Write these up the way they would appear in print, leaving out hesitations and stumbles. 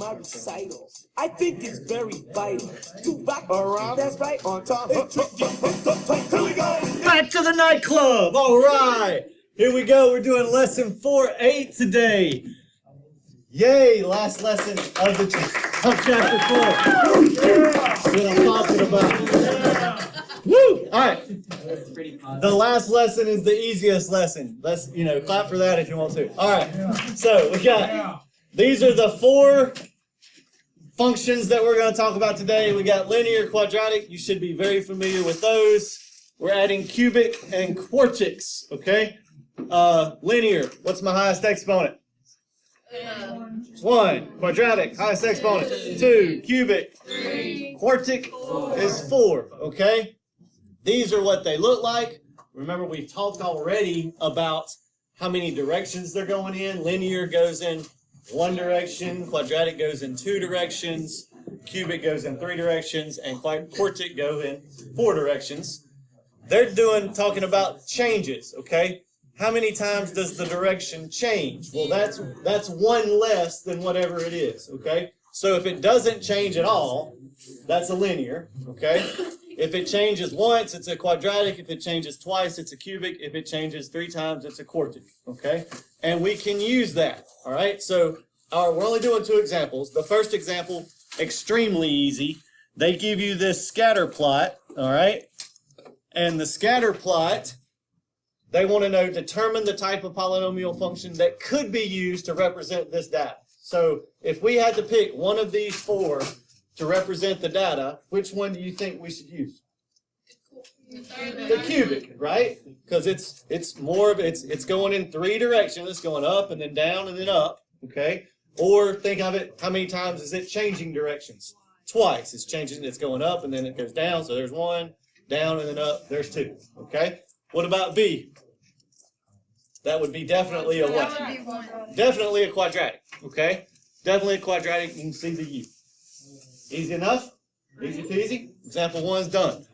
my recital. I think it's very vital to rock around. That's right, on time. Here we go. Back to the nightclub. All right. Here we go. We're doing lesson 4-8 today. Yay, last lesson of chapter 4. That's what I'm talking about. Woo! All right. The last lesson is the easiest lesson. Let's, clap for that if you want to. All right. So we got, these are the 4 functions that we're going to talk about today. We got linear, quadratic. You should be very familiar with those. We're adding cubic and quartics, okay? Linear, what's my highest exponent? 1. Quadratic, highest exponent. 2. Cubic. 3. Quartic is 4, okay? These are what they look like. Remember, we've talked already about how many directions they're going in. Linear goes in 1 direction, quadratic goes in 2 directions, cubic goes in 3 directions, and quartic go in 4 directions. They're talking about changes, okay? How many times does the direction change? Well, that's 1 less than whatever it is, okay? So if it doesn't change at all, that's a linear, okay? If it changes once, it's a quadratic. If it changes twice, it's a cubic. If it changes 3 times, it's a quartic, okay? And we can use that, all right? So we're only doing 2 examples. The first example, extremely easy. They give you this scatter plot, all right? And the scatter plot, they want to know, determine the type of polynomial function that could be used to represent this data. So if we had to pick one of these 4 to represent the data, which one do you think we should use? The cubic, right? Because it's going in 3 directions. It's going up and then down and then up, okay? Or think of it, how many times is it changing directions? Twice. It's changing, it's going up and then it goes down. So there's 1, down and then up. There's 2, okay? What about B? That would be definitely a what? Definitely a quadratic, okay? Definitely a quadratic. You can see the U. Easy enough? Easy peasy? Example 1's done.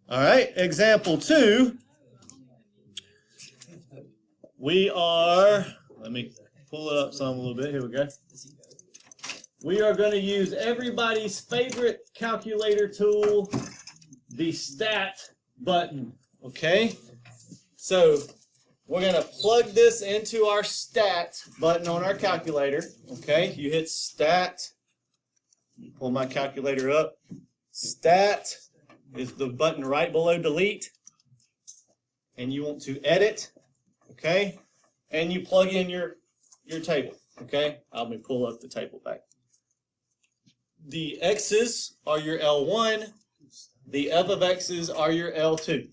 All right, example 2. Let me pull it up some a little bit. Here we go. We are going to use everybody's favorite calculator tool, the stat button, okay? So we're going to plug this into our stat button on our calculator, okay? You hit stat. Pull my calculator up. Stat is the button right below delete. And you want to edit, okay? And you plug in your table, okay? Let me pull up the table back. The x's are your L1. The f of x's are your L2.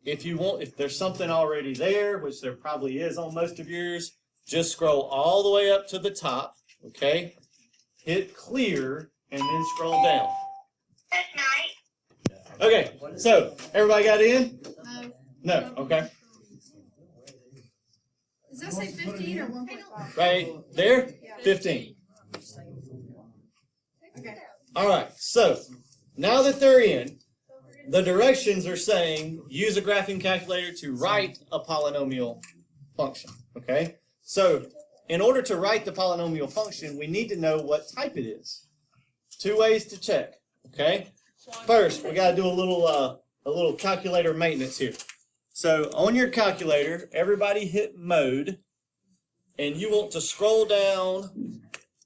If there's something already there, which there probably is on most of yours, just scroll all the way up to the top, okay? Hit clear, and then scroll down. Okay, so everybody got in? No, okay. Does that say 15 or 1.5? Right there? 15. Okay. All right, so now that they're in, the directions are saying use a graphing calculator to write a polynomial function, okay? So in order to write the polynomial function, we need to know what type it is. 2 ways to check, okay? First, we got to do a little calculator maintenance here. So on your calculator, everybody hit mode, and you want to scroll down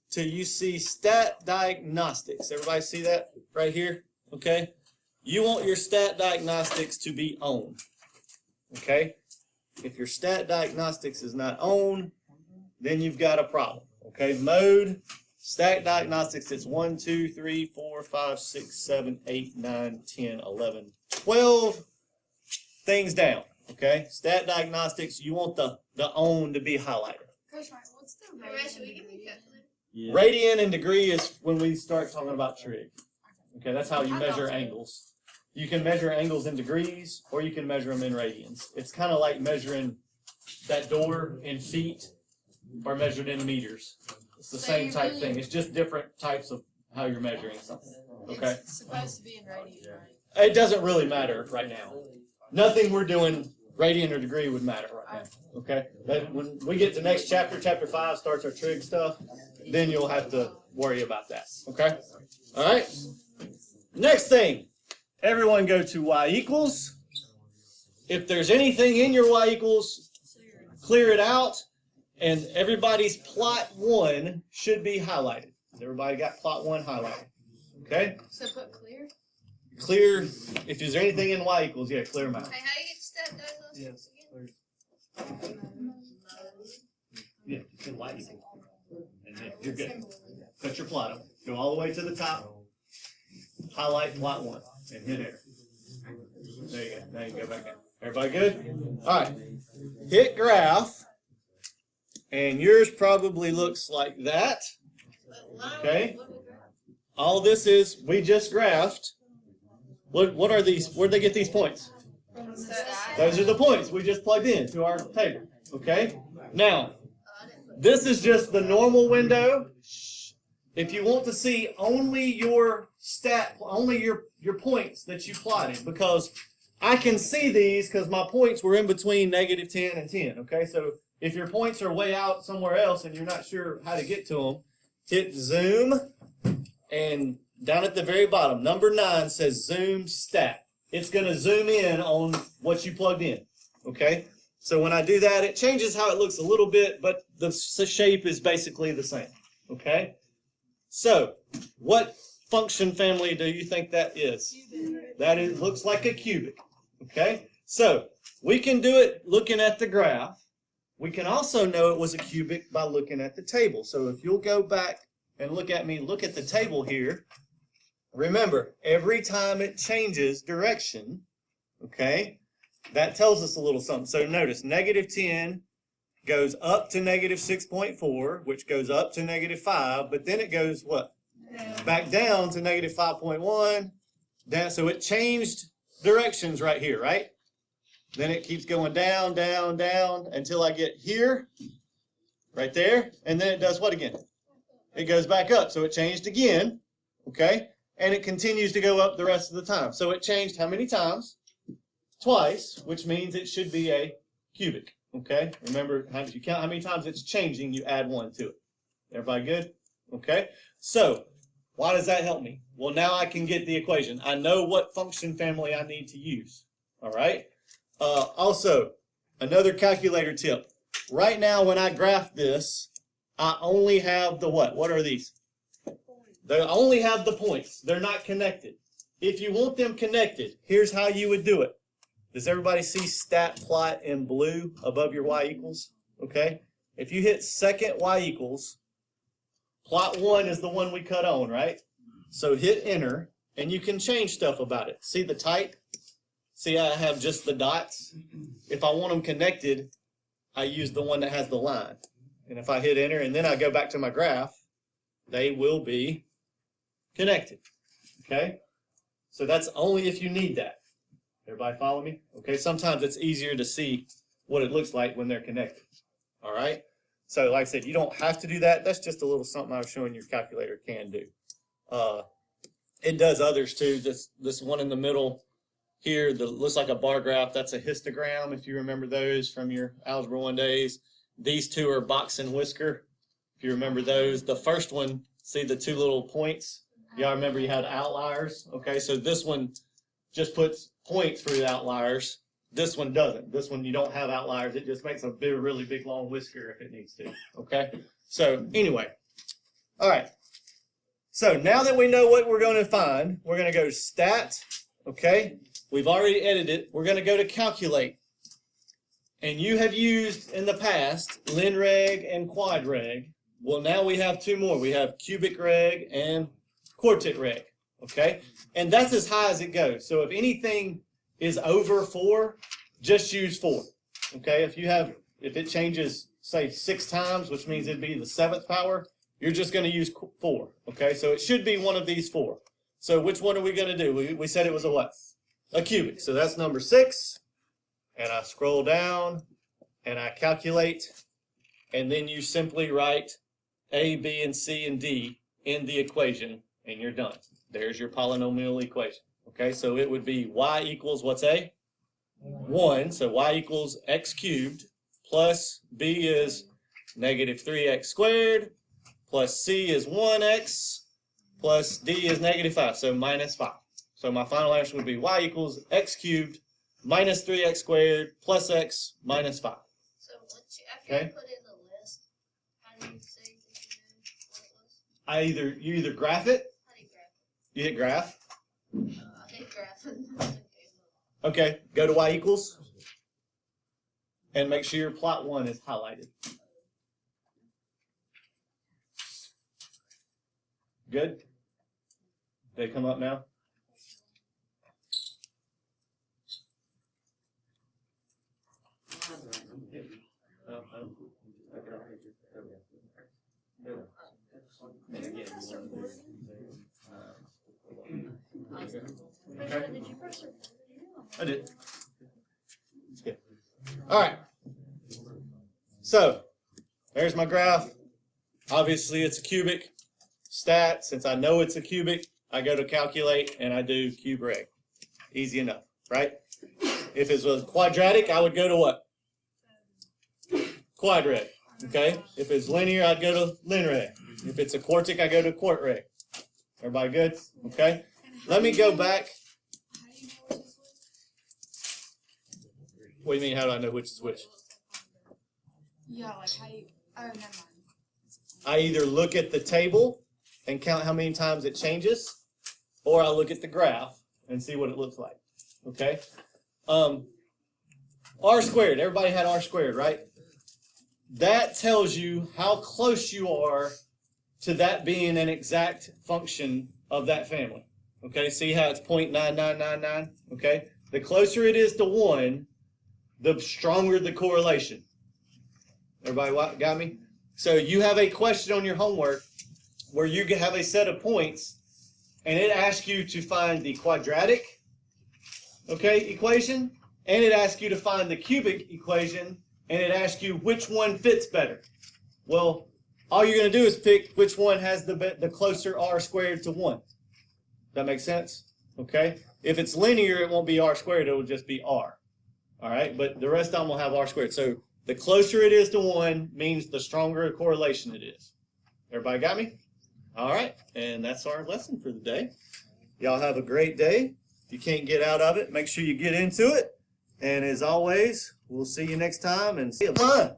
till you see stat diagnostics. Everybody see that right here? Okay? You want your stat diagnostics to be on. Okay? If your stat diagnostics is not on, then you've got a problem. Okay? Mode, stat diagnostics, it's 1, 2, 3, 4, 5, 6, 7, 8, 9, 10, 11, 12 things down. Okay? Stat diagnostics, you want the on to be highlighted. Coach Mike, what's the Yeah. Radian and degree is when we start talking about trig. Okay, that's how you measure angles. You can measure angles in degrees, or you can measure them in radians. It's kind of like measuring that door in feet or measured in meters. It's the same type thing. It's just different types of how you're measuring something. Okay? It's supposed to be in radians, right? It doesn't really matter right now. Nothing we're doing radian or degree would matter right now. Okay? But when we get to next chapter, chapter 5 starts our trig stuff, then you'll have to worry about that. Okay? All right? Next thing, everyone go to y equals. If there's anything in your y equals, clear it out, and everybody's plot 1 should be highlighted. Everybody got plot 1 highlighted. Okay? So put clear? Clear, if there's anything in y equals, yeah, clear them out. Hey, how do you get step diagnostics again? Yeah, it's in y equals. And then you're good. Cut your plot up. Go all the way to the top. Highlight plot 1 and hit enter. There you go. Now you go back in. Everybody good? All right. Hit graph. And yours probably looks like that. Okay. All this is, we just graphed. What are these? Where'd they get these points? Those are the points we just plugged in to our table. Okay. Now, this is just the normal window. If you want to see only your only your points that you plotted, because I can see these because my points were in between -10 and 10. Okay, so if your points are way out somewhere else and you're not sure how to get to them, hit zoom, and down at the very bottom, number 9 says zoom stat. It's going to zoom in on what you plugged in. Okay, so when I do that, it changes how it looks a little bit, but the shape is basically the same. Okay. So, what function family do you think that is? That is, looks like a cubic. Okay? So, we can do it looking at the graph. We can also know it was a cubic by looking at the table. So, if you'll go back and look at the table here. Remember, every time it changes direction, okay, that tells us a little something. So, notice, -10 goes up to -6.4, which goes up to -5, but then it goes what? Back down to -5.1. Down, so it changed directions right here, right? Then it keeps going down, down, down until I get here, right there, and then it does what again? It goes back up, so it changed again, okay? And it continues to go up the rest of the time. So it changed how many times? Twice, which means it should be a cubic. Okay, remember, if you count how many times it's changing, you add 1 to it. Everybody good? Okay, so why does that help me? Well, now I can get the equation. I know what function family I need to use. All right. Also, another calculator tip. Right now, when I graph this, I only have the what? What are these? They only have the points. They're not connected. If you want them connected, here's how you would do it. Does everybody see stat plot in blue above your y equals? Okay. If you hit second y equals, plot 1 is the one we cut on, right? So hit enter, and you can change stuff about it. See the type? See I have just the dots? If I want them connected, I use the one that has the line. And if I hit enter, and then I go back to my graph, they will be connected. Okay? So that's only if you need that. Everybody follow me? Okay, sometimes it's easier to see what it looks like when they're connected. All right? So like I said, you don't have to do that. That's just a little something I was showing your calculator can do. It does others too. This one in the middle here that looks like a bar graph, that's a histogram, if you remember those from your Algebra 1 days. These two are box and whisker, if you remember those. The first one, see the 2 little points? Y'all remember you had outliers? Okay, so this one just puts points for the outliers. This one doesn't. This one you don't have outliers. It just makes a big, really big long whisker if it needs to. Okay? So anyway. All right. So now that we know what we're going to find, we're going to go to stat. Okay? We've already edited it. We're going to go to calculate. And you have used in the past linreg and quadreg. Well, now we have 2 more. We have cubic reg and quartic reg. Okay? And that's as high as it goes. So if anything is over 4, just use 4. Okay? If it changes, say, 6 times, which means it'd be the 7th power, you're just going to use 4. Okay? So it should be one of these 4. So which one are we going to do? We said it was a what? A cubic. So that's number 6. And I scroll down and I calculate. And then you simply write A, B, and C, and D in the equation, and you're done. There's your polynomial equation. Okay, so it would be y equals what's A? 1, so y equals x cubed, plus b is negative 3x squared, plus c is 1x, plus d is negative 5, so minus 5. So my final answer would be y equals x cubed minus 3x squared plus x minus 5. So once you, after you put in the list, how do you say that you knew what it was? You either graph it, How do you graph you hit graph. it? I think graphing. Okay, go to y equals, and make sure your plot 1 is highlighted. Good? They come up now? Did you press it? I did. Good. All right. So, there's my graph. Obviously, it's a cubic. Stat, since I know it's a cubic, I go to calculate and I do cube reg. Easy enough, right? If it was quadratic, I would go to what? Quad reg. Okay? If it's linear, I'd go to lin reg. If it's a quartic, I go to quart reg. Everybody good? Okay? Let me go back. What do you mean, how do I know which is which? Yeah, like how you, oh, never mind. I either look at the table and count how many times it changes, or I look at the graph and see what it looks like. Okay? R squared. Everybody had R squared, right? That tells you how close you are to that being an exact function of that family. Okay? See how it's 0.9999? Okay? The closer it is to 1, the stronger the correlation. Everybody got me? So you have a question on your homework where you have a set of points, and it asks you to find the quadratic, equation, and it asks you to find the cubic equation, and it asks you which one fits better. Well, all you're going to do is pick which one has the closer r squared to 1. Does that make sense? Okay? If it's linear, it won't be r squared, it will just be r. All right? But the rest of them will have r squared. So the closer it is to 1 means the stronger a correlation it is. Everybody got me? All right. And that's our lesson for the day. Y'all have a great day. If you can't get out of it, make sure you get into it. And as always, we'll see you next time and see you fun.